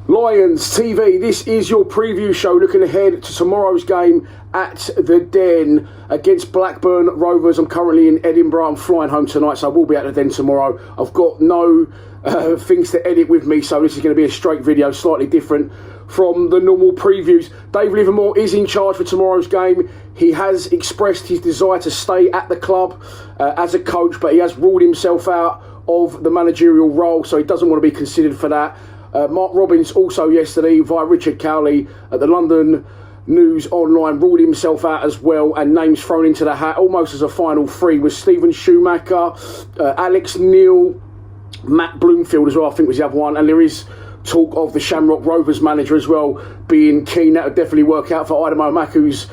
Lions TV, this is your preview show looking ahead to tomorrow's game at the Den against Blackburn Rovers. I'm currently in Edinburgh. I'm flying home tonight, so I will be at the Den tomorrow. I've got no things to edit with me, so this is going to be a straight video, slightly different from the normal previews. Dave Livermore is in charge for tomorrow's game. He has expressed his desire to stay at the club as a coach, but he has ruled himself out of the managerial role, so he doesn't want to be considered for that. Mark Robbins also yesterday, via Richard Cowley at the London News Online, ruled himself out as well, and names thrown into the hat almost as a final three was Stephen Schumacher, Alex Neil, Matt Bloomfield as well, I think was the other one, and there is talk of the Shamrock Rovers manager as well being keen. That would definitely work out for Idemo Maku's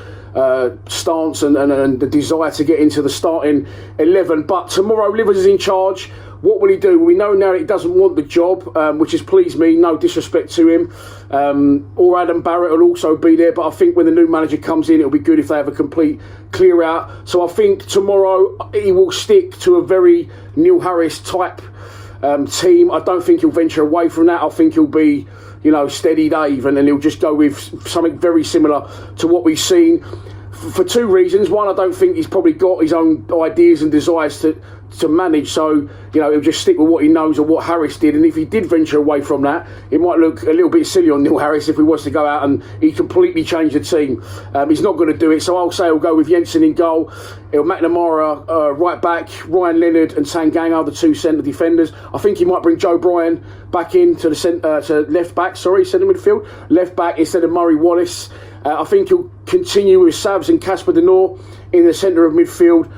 stance and the desire to get into the starting 11. But tomorrow, Livers is in charge. What will he do? We know now that he doesn't want the job, which has pleased me, no disrespect to him. Or Adam Barrett will also be there, but I think when the new manager comes in, it'll be good if they have a complete clear out. So I think tomorrow he will stick to a very Neil Harris type team. I don't think he'll venture away from that. I think he'll be, you know, steady Dave, and then he'll just go with something very similar to what we've seen. For two reasons. One, I don't think he's probably got his own ideas and desires to manage, so you know he'll just stick with what he knows or what Harris did. And if he did venture away from that, it might look a little bit silly on Neil Harris if he was to go out and he completely changed the team. He's not going to do it, so I'll say he'll go with Jensen in goal. He'll McNamara right back, Ryan Leonard and Tanganga are the two centre defenders. I think he might bring Joe Bryan back in to the to left back, centre midfield, left back instead of Murray Wallace. I think he'll continue with Savs and Casper Denor in the centre of midfield.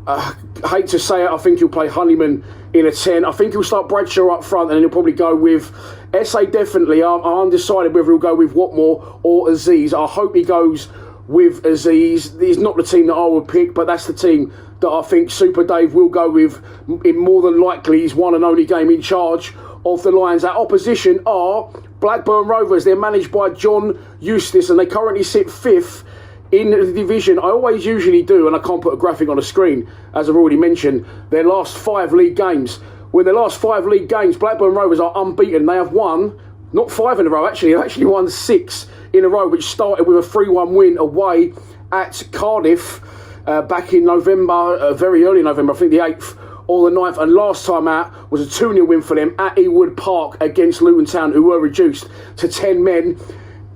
I hate to say it, I think he'll play Honeyman in a 10. I think he'll start Bradshaw up front, and then he'll probably go with SA definitely. I'm undecided whether he'll go with Watmore or Aziz. I hope he goes with Aziz. He's not the team that I would pick, but that's the team that I think Super Dave will go with in more than likely his one and only game in charge of the Lions. Our opposition are Blackburn Rovers. They're managed by John Eustace, and they currently sit 5th in the division. I always usually do, and I can't put a graphic on the screen, as I've already mentioned, their last 5 league games. When their last 5 league games, Blackburn Rovers are unbeaten. They have won, not 5 in a row actually, they've actually won 6 in a row, which started with a 3-1 win away at Cardiff back in November, very early November, I think the 8th or the 9th, and last time out was a 2-0 win for them at Ewood Park against Luton Town, who were reduced to 10 men.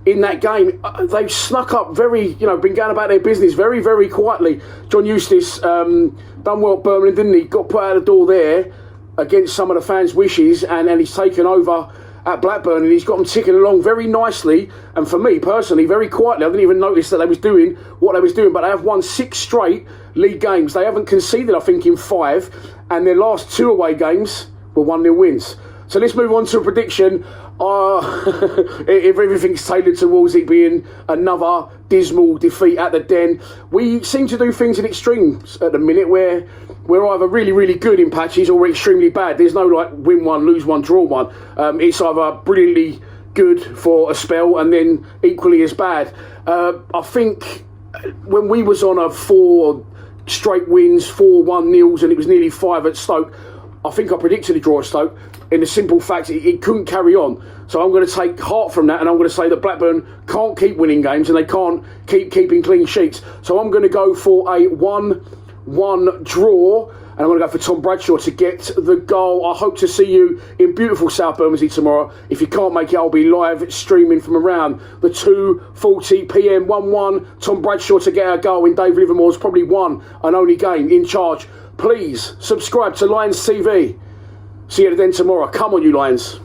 In that game, they've snuck up been going about their business very, very quietly. John Eustace done well at Birmingham, didn't he? Got put out of the door there against some of the fans' wishes, and he's taken over at Blackburn, and he's got them ticking along very nicely. And for me personally, very quietly, I didn't even notice that they was doing what they was doing, but they have won 6 straight league games. They haven't conceded, I think, in 5, and their last 2 away games were 1-0 wins. So let's move on to a prediction. If everything's tailored towards it being another dismal defeat at the Den, we seem to do things in extremes at the minute where we're either really, really good in patches or we're extremely bad. There's no like win one, lose one, draw one. It's either brilliantly good for a spell and then equally as bad. I think when we was on a 4 straight wins, 4-1 nils, and it was nearly 5 at Stoke, I think I predicted a draw at Stoke. In the simple fact, it couldn't carry on. So I'm going to take heart from that, and I'm going to say that Blackburn can't keep winning games and they can't keep keeping clean sheets. So I'm going to go for a 1-1 draw, and I'm going to go for Tom Bradshaw to get the goal. I hope to see you in beautiful South Bermondsey tomorrow. If you can't make it, I'll be live streaming from around the 2:40 p.m. 1-1. Tom Bradshaw to get a goal in Dave Livermore's probably one and only game in charge. Please subscribe to Lions TV. See you then tomorrow. Come on, you Lions.